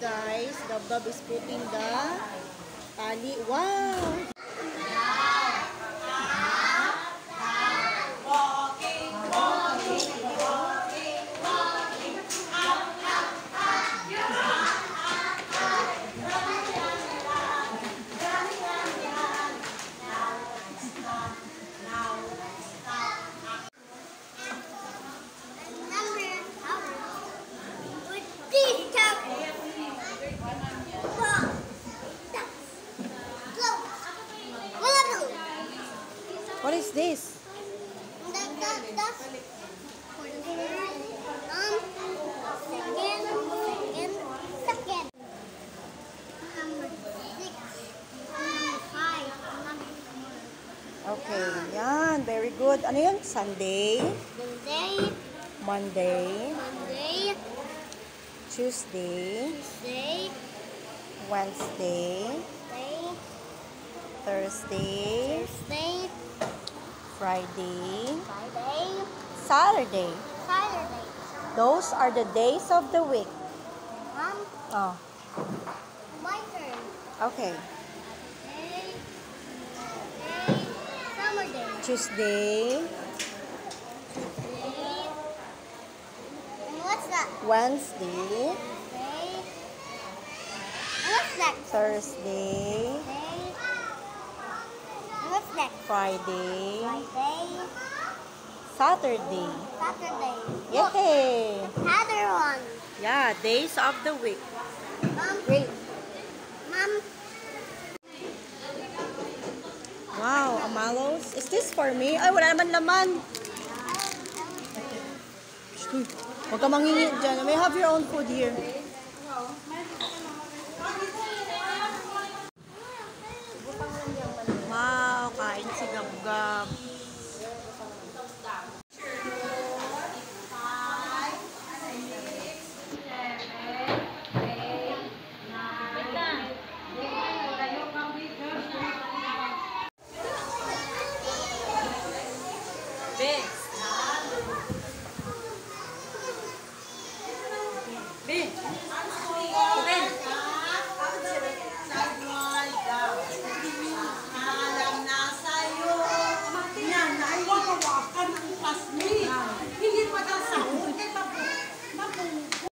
Guys, Gab is putting the tali. Wow! What is this? That's second. Okay, yan. Very good. Ano yun? Sunday, Monday, Tuesday, Wednesday, Thursday, Friday, Saturday. Those are the days of the week. Mom, Oh, my turn. okay. Summer day. Tuesday, And what's that? Wednesday, What's next? Thursday, And what's next? Friday, Friday, Saturday. Saturday. Yay! Another one. Yeah, days of the week. Mom, Great. Mom, Wow, amalos. Is this for me? Ay, wala naman laman. Shh, huwag ka mangingi dyan. You may have your own food here.